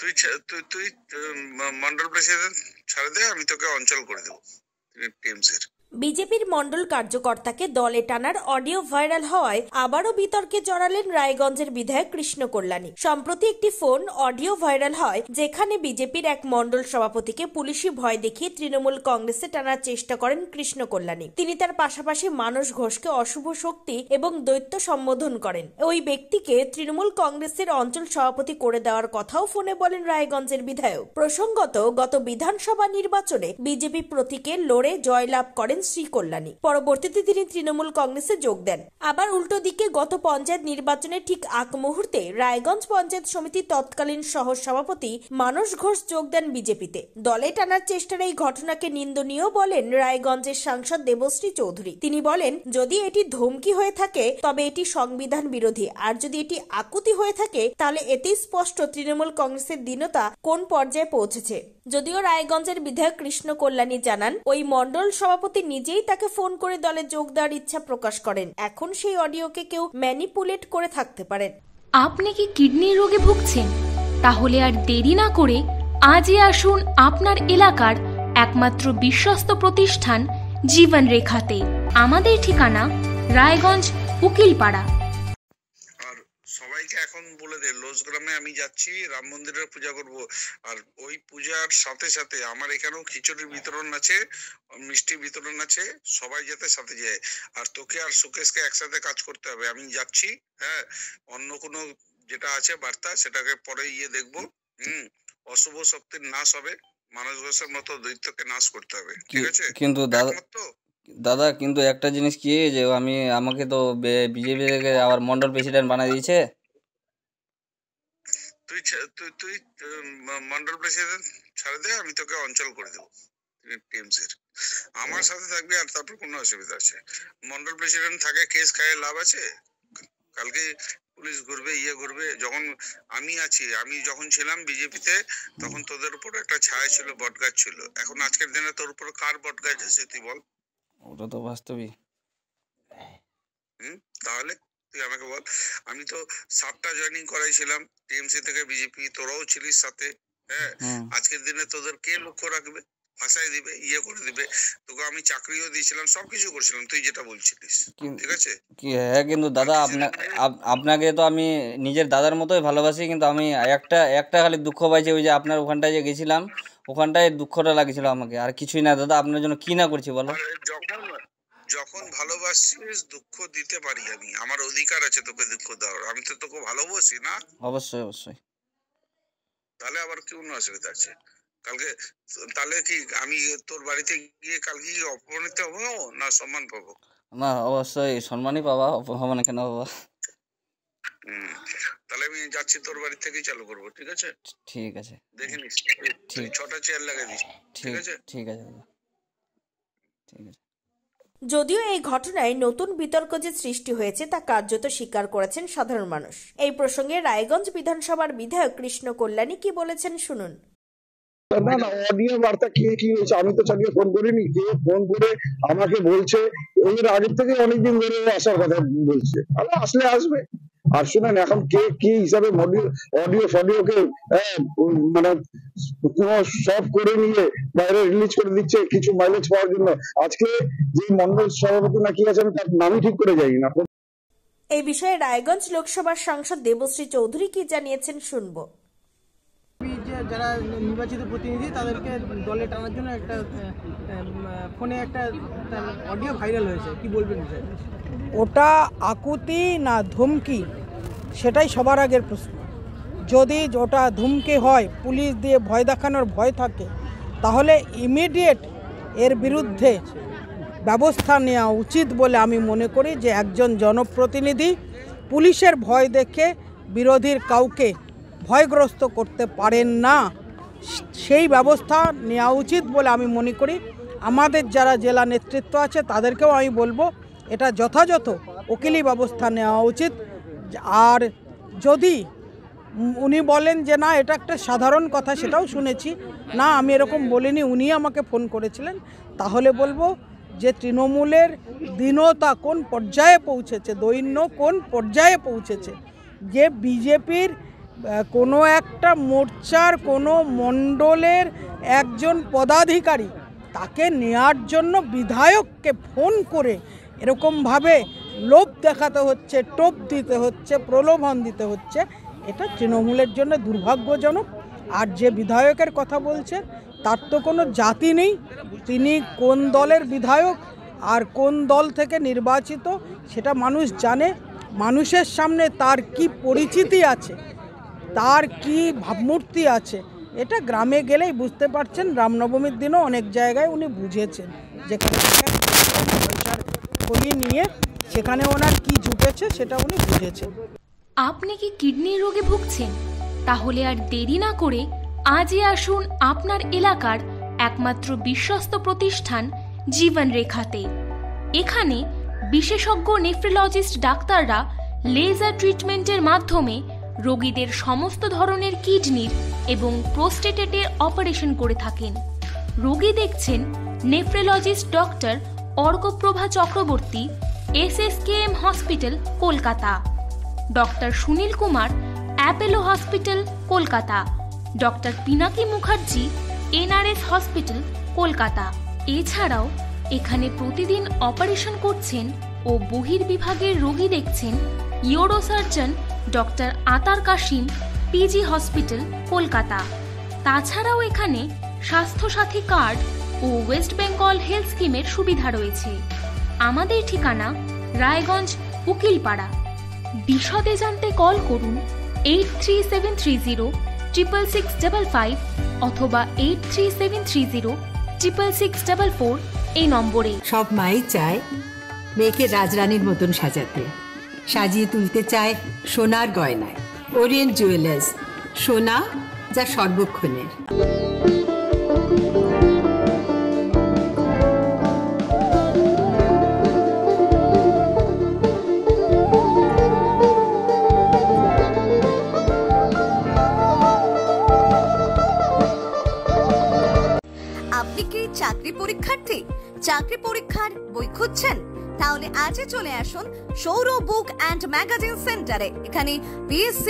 তুই তুই তুই মন্ডল প্রেসিডেন্ট ছাড়ে দে, আমি তোকে অঞ্চল করে দেবো টিএমসির। বিজেপির মণ্ডল কার্যকর্তাকে দলে টানার অডিও ভাইরাল হওয়ায় আবারও বিতর্কে জড়ালেন রায়গঞ্জের বিধায়ক কৃষ্ণ কল্যাণী। সম্প্রতি একটি ফোন অডিও ভাইরাল হয় যেখানে বিজেপির এক মণ্ডল সভাপতিকে পুলিশি ভয় দেখিয়ে তৃণমূল কংগ্রেসে টানার চেষ্টা করেন কৃষ্ণ কল্যাণী। তিনি তার পাশাপাশি মানস ঘোষকে অশুভ শক্তি এবং দৈত্য সম্বোধন করেন। ওই ব্যক্তিকে তৃণমূল কংগ্রেসের অঞ্চল সভাপতি করে দেওয়ার কথাও ফোনে বলেন রায়গঞ্জের বিধায়ক। প্রসঙ্গত, গত বিধানসভা নির্বাচনে বিজেপি প্রতীকে লড়ে জয়লাভ করেন শ্রী কল্যাণী। পরবর্তীতে তিনি তৃণমূল কংগ্রেসে যোগ দেন। আবার উল্টো দিকে গত পঞ্চায়েত নির্বাচনের ঠিক আগ মুহূর্তে রায়গঞ্জ পঞ্চায়েত সমিতির তৎকালীন সহ সভাপতি মানস ঘোষ যোগ দেন বিজেপিতে। দলে টানার চেষ্টার এই ঘটনাকে নিন্দনীয় বলেন রায়গঞ্জের সাংসদ দেবশ্রী চৌধুরী। তিনি বলেন, যদি এটি ধমকি হয়ে থাকে তবে এটি সংবিধান বিরোধী, আর যদি এটি আকুতি হয়ে থাকে তাহলে এতেই স্পষ্ট তৃণমূল কংগ্রেসের দীনতা কোন পর্যায়ে পৌঁছেছে। যদিও রায়গঞ্জের বিধায়ক কৃষ্ণ কল্যাণী জানান, ওই মণ্ডল সভাপতি নিজেই তাকে ফোন করে দলে যোগ দেওয়ার ইচ্ছা প্রকাশ করেন। এখন সেই অডিওকে কেউ ম্যানিপুলেট করে থাকতে পারেন। আপনি কি কিডনির রোগে ভুগছেন? তাহলে আর দেরি না করে আজই আসুন আপনার এলাকার একমাত্র বিশ্বস্ত প্রতিষ্ঠান জীবন রেখাতে। আমাদের ঠিকানা রায়গঞ্জ উকিলপাড়া। আর সবাইকে এখন বলে দে, লোজগ্রামে আমি যাচ্ছি, রাম মন্দিরের পূজা করব। আর ওই পূজার সাথে সাথে আমার এখানেও খিচুড়ির বিতরণ আছে, মিষ্টি বিতরণ আছে, সবাই যাতে সাথে যায়। আর তোকে আর সুকেশকে একসাথে কাজ করতে হবে। আমি যাচ্ছি, হ্যাঁ, অন্য কোনো যেটা আছে বার্তা সেটাকে পরে দেখবো। অশুভ শক্তির নাশ হবে, মানস ঘোষের মতো দৈত্যকে নাশ করতে হবে, ঠিক আছে? কিন্তু দাদা কিন্তু একটা জিনিস কি, যে আমাকে তো বিজেপি থেকে আবার মন্ডল প্রেসিডেন্ট বানাই দিয়েছে। তুই তুই মন্ডল প্রেসিডেন্ট ছাড়ে দে, আমি তোকে অঞ্চল করে দেবো টিএমসির। আমার সাথে থাকবি, আর তারপর কোনো অসুবিধা আছে? মন্ডল প্রেসিডেন্ট থাকে, কেস খায় লাভ আছে? কালকে পুলিশ ঘুরবে, ঘুরবে। যখন আমি আছি, আমি যখন ছিলাম বিজেপিতে, তখন তোদের উপর একটা ছায়া ছিল, বটগাছ ছিল। এখন আজকের দিনে তোর উপর কার বটগাছ আছে তুই বল? ওটা তো বাস্তবই। তাহলে তুই আমাকে বল। আমি তো 7টা জয়েনিং করাইছিলাম টিএমসি থেকে বিজেপি, তোরাও ছিলিস সাথে। হ্যাঁ, আজকের দিনে তোদের কে লক্ষ্য রাখবে? ফাঁসাই দিবে, করে দিবে। তোকে আমি চাকরিও দিয়েছিলাম, সবকিছু করছিলাম, তুই যেটা বলছিলিস, ঠিক আছে? হ্যাঁ, কিন্তু দাদা আপনাকে তো আমি নিজের দাদার মতোই ভালোবাসি, কিন্তু আমি একটা খালি দুঃখ পাইছি, ওই যে আপনার ওখানটায় যে গেছিলাম, ওখানটায় দুঃখটা লাগছিল আমাকে, আর কিছুই না দাদা। আপনার জন্য কি না করছি বলো? যখন ভালোবাসিস দুঃখ দিতে পারি আমি, আমার অধিকার আছে তোকে দুঃখ দেওয়ার। আমি তো তোকে ভালোবাসি না? অবশ্যই অবশ্যই। তাহলে আবার কি কোনো অসুবিধা আছে? কালকে তাহলে কি আমি তোর বাড়িতে গিয়ে কালকে কি অপমানিত হবো না সম্মান পাবো? না, অবশ্যই সম্মানই পাবা, হবে না কেন বাবা? তাহলে আমি যাচ্ছি, তোর বাড়ি থেকেই চালু করবো, ঠিক আছে? ঠিক আছে, দেখে নিস, 6টা চেয়ার লাগাই দিস, ঠিক আছে? ঠিক আছে দাদা, ঠিক আছে। যদিও এই ঘটনায় নতুন বিতর্ক যে সৃষ্টি হয়েছে তা কার্যত স্বীকার করেছেন সাধারণ মানুষ। এই প্রসঙ্গে রায়গঞ্জ বিধানসভার বিধায়ক কৃষ্ণ কল্যাণী কি বলেছেন শুনুন। না না, অডিও বার্তা কি হয়েছে আমি তো চালিয়ে ফোন করিনি। কে ফোন করে আমাকে বলছে, এর আগের থেকে অনেকদিন ধরে আসার কথা বলছে, আসলে আসবে। আর শুনেন, এখন কে কি হিসাবে অডিও ফডিওকে মানে সব করে নিয়ে বাইরে রিলিজ করে দিচ্ছে কিছু মাইলেজ পাওয়ার জন্য। আজকে যে মন্ডল সভাপতি না কি আছে, আমি তার নামই ঠিক করে যাই না। এই বিষয়ে রায়গঞ্জ লোকসভার সাংসদ দেবশ্রী চৌধুরী কি জানিয়েছেন শুনবো। যারা নির্বাচিত প্রতিনিধি তাদেরকে দলে টানার জন্য একটা ফোনে একটা অডিও ভাইরাল হয়েছে, কি বলবেন? ওটা আকুতি না ধমকি, সেটাই সবার আগের প্রশ্ন। যদি ওটা ধমকি হয়, পুলিশ দিয়ে ভয় দেখানোর ভয় থাকে, তাহলে ইমিডিয়েট এর বিরুদ্ধে ব্যবস্থা নেওয়া উচিত বলে আমি মনে করি। যে একজন জনপ্রতিনিধি পুলিশের ভয় দেখে বিরোধীর কাউকে ভয়গ্রস্ত করতে পারেন না, সেই ব্যবস্থা নেওয়া উচিত বলে আমি মনে করি। আমাদের যারা জেলা নেতৃত্ব আছে তাদেরকেও আমি বলবো, এটা যথাযথ উকিলি ব্যবস্থা নেওয়া উচিত। আর যদি উনি বলেন যে না এটা একটা সাধারণ কথা, সেটাও শুনেছি, না আমি এরকম বলিনি, উনি আমাকে ফোন করেছিলেন, তাহলে বলবো যে তৃণমূলের দীনতা কোন পর্যায়ে পৌঁছেছে, দৈন্য কোন পর্যায়ে পৌঁছেছে। যে বিজেপির কোনো একটা মোর্চার কোনো মণ্ডলের একজন পদাধিকারী তাকে নেয়ার জন্য বিধায়ককে ফোন করে এরকমভাবে লোভ দেখাতে হচ্ছে, টোপ দিতে হচ্ছে, প্রলোভন দিতে হচ্ছে, এটা তৃণমূলের জন্য দুর্ভাগ্যজনক। আর যে বিধায়কের কথা বলছে তার তো কোনো জাতি নেই, তিনি কোন দলের বিধায়ক আর কোন দল থেকে নির্বাচিত সেটা মানুষ জানে। মানুষের সামনে তার কি পরিচিতি আছে, তার কি ভাবমূর্তি আছে, এটা গ্রামে গেলেই বুঝতে পারছেন। রামনবমীর দিনও অনেক জায়গায় উনি বুঝেছেন, যেখানে পয়সার খলি নিয়ে সেখানে ওনার কি জুটেছে সেটা উনি বুঝেছেন। আপনি কি কিডনির রোগে ভুগছেন? তাহলে আর দেরি না করে আজই আসুন আপনার এলাকার একমাত্র বিশ্বস্ত প্রতিষ্ঠান জীবন রেখাতে। এখানে বিশেষজ্ঞ নেফ্রোলজিস্ট ডাক্তাররা লেজার ট্রিটমেন্টের মাধ্যমে রোগীদের সমস্ত ধরনের কিডনির এবং প্রোস্টেটের অপারেশন করে থাকেন। রোগী দেখছেন nephrologist doctor Arkaprava Chakraborty, SSKM hospital, Kolkata; doctor Sunil Kumar, Apollo hospital, Kolkata; doctor Pinaki Mukherjee, NRS hospital, Kolkata. এছাড়াও এখানে প্রতিদিন অপারেশন করছেন ও বহির্বিভাগের রোগী দেখছেন ইউরোসার্জন ডক্টর আতার কাশিম, PG হসপিটাল, কলকাতা। তাছাড়াও এখানে স্বাস্থ্যসাথী কার্ড ও ওয়েস্ট বেঙ্গল হেলথ স্কিমের সুবিধা রয়েছে। আমাদের ঠিকানা রায়গঞ্জ, উকিলপাড়া। বিশদে জানতে কল করুন 8373066655 অথবা 8373066644 এই নম্বরে। সব মাই চায় মেয়েকে রাজরানীর মতন সাজাতে, সাজিয়ে তুলতে চায় সোনার গয়নায়। ওরিয়েন্ট জুয়েলার্স, সোনা যা সর্বক্ষণের। আপনি কি চাকরি পরীক্ষার্থী? চাকরি পরীক্ষার বই খুঁজছেন? তাহলে আজই চলে আসুন সৌর বুক অ্যান্ড ম্যাগাজিন সেন্টারে। এখানে BSc,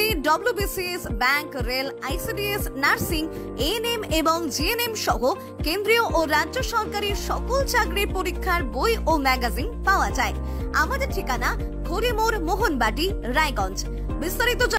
WBCS, bank, rail, ICDS, nursing, ANM এবং GNM সহ কেন্দ্রীয় ও রাজ্য সরকারের সকল চাকরির পরীক্ষার বই ও ম্যাগাজিন পাওয়া যায়। আমাদের ঠিকানা খড়িমোড়, মোহনবাটি, রায়গঞ্জ। বিস্তারিত